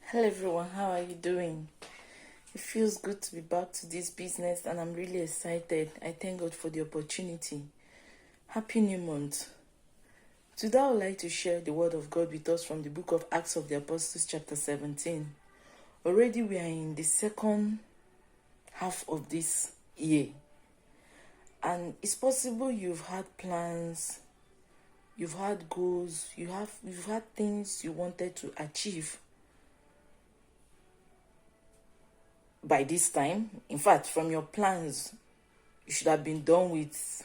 Hello everyone, how are you doing? It feels good to be back to this business and I'm really excited. I thank God for the opportunity. Happy New Month. Today I would like to share the word of God with us from the book of Acts of the Apostles chapter 17. Already we are in the second half of this year. And it's possible you've had plans, you've had goals, you've had things you wanted to achieve by this time. In fact, from your plans, you should have been done with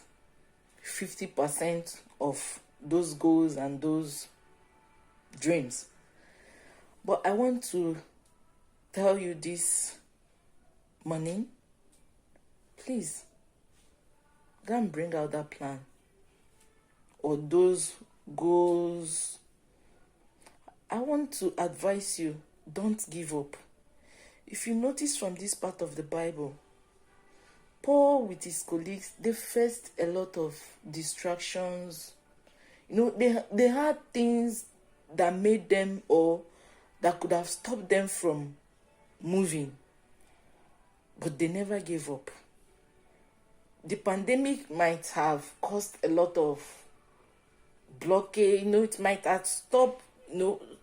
50% of those goals and those dreams. But I want to tell you this morning, please go and bring out that plan or those goals. I want to advise you, don't give up. If you notice from this part of the Bible, Paul with his colleagues, they faced a lot of distractions. They had things that made them or that could have stopped them from moving. But they never gave up. The pandemic might have caused a lot of blockade. It might have stopped,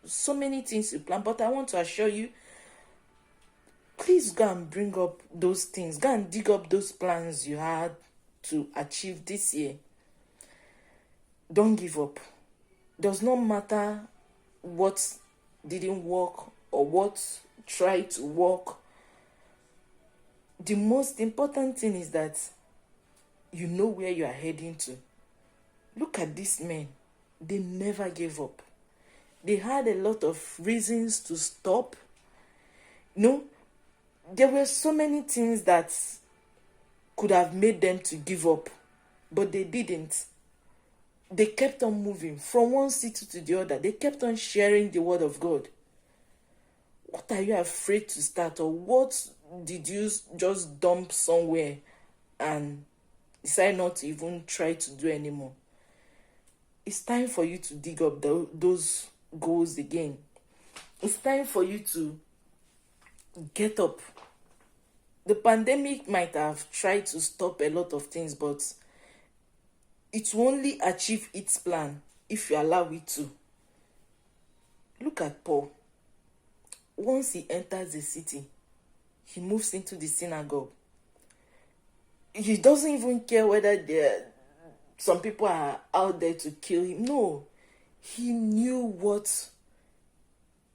so many things you plan. But I want to assure you, please go and bring up those things. Go and dig up those plans you had to achieve this year. Don't give up. Does not matter what didn't work or what tried to work. The most important thing is that you know where you are heading to. Look at these men. They never gave up. They had a lot of reasons to stop. There were so many things that could have made them to give up, but they didn't. They kept on moving from one city to the other. They kept on sharing the word of God. What are you afraid to start, or what did you just dump somewhere and decide not to even try to do anymore? It's time for you to dig up those goals again. It's time for you to get up. The pandemic might have tried to stop a lot of things, but it will only achieve its plan if you allow it to. Look at Paul. Once he enters the city, he moves into the synagogue. He doesn't even care whether some people are out there to kill him. No, he knew what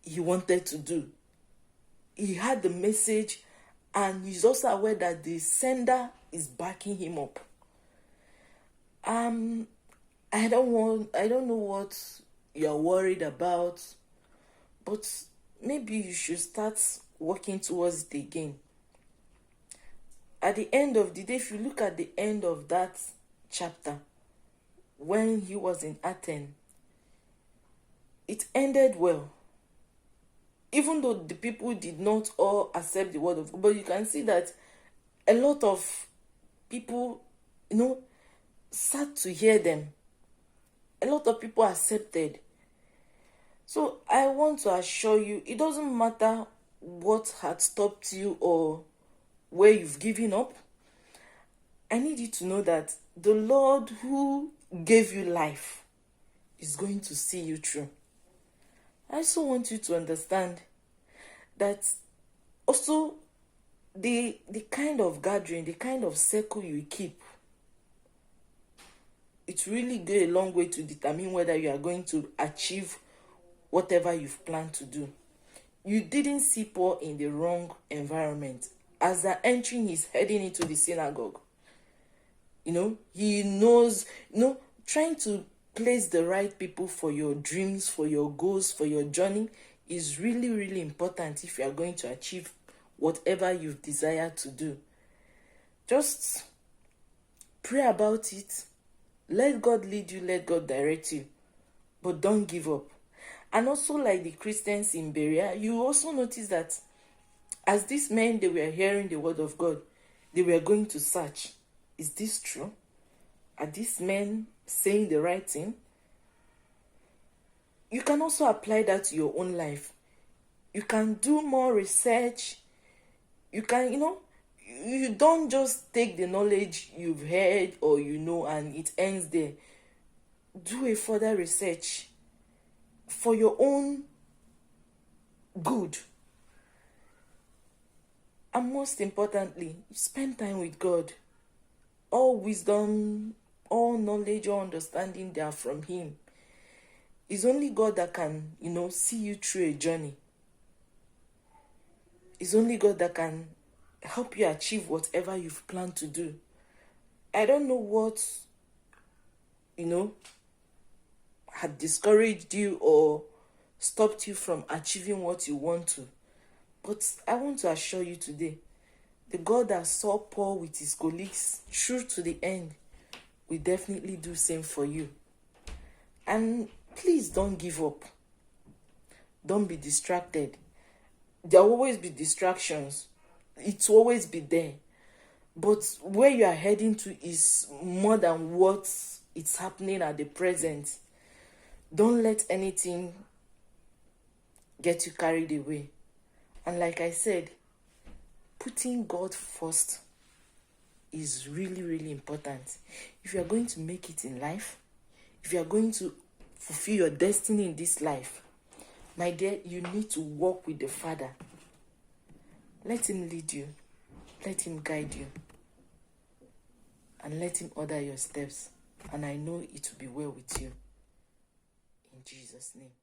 he wanted to do. He had the message, and he's also aware that the sender is backing him up. I don't know what you're worried about, but maybe you should start working towards it again. At the end of the day, if you look at the end of that chapter, when he was in Athens, it ended well. Even though the people did not all accept the word of God, but you can see that a lot of people, sat to hear them. A lot of people accepted. So I want to assure you, it doesn't matter what had stopped you or where you've given up. I need you to know that the Lord who gave you life is going to see you through. I also want you to understand that also the kind of gathering, the kind of circle you keep, it really go a long way to determine whether you are going to achieve whatever you've planned to do. You didn't see Paul in the wrong environment. As they're entering, he's heading into the synagogue. He knows, trying to place the right people for your dreams, for your goals, for your journey is really, really important if you are going to achieve whatever you desire to do. Just pray about it. Let God lead you, let God direct you. But don't give up. And also, like the Christians in Berea, you also notice that as these men, they were hearing the word of God, they were going to search. Is this true? Are these men saying the right thing? You can also apply that to your own life. You can do more research. You can, you don't just take the knowledge you've heard or and it ends there. Do a further research for your own good. And most importantly, spend time with God. All wisdom, all knowledge, all understanding, they are from Him. It's only God that can, see you through a journey. It's only God that can help you achieve whatever you've planned to do. I don't know what, had discouraged you or stopped you from achieving what you want to. But I want to assure you today, the God that saw Paul with his colleagues through to the end will definitely do the same for you. And please don't give up. Don't be distracted. There will always be distractions. It will always be there. But where you are heading to is more than what is happening at the present. Don't let anything get you carried away. And like I said, putting God first is really, really important. If you are going to make it in life, if you are going to fulfill your destiny in this life, my dear, you need to walk with the Father. Let Him lead you. Let Him guide you. And let Him order your steps. And I know it will be well with you. In Jesus' name.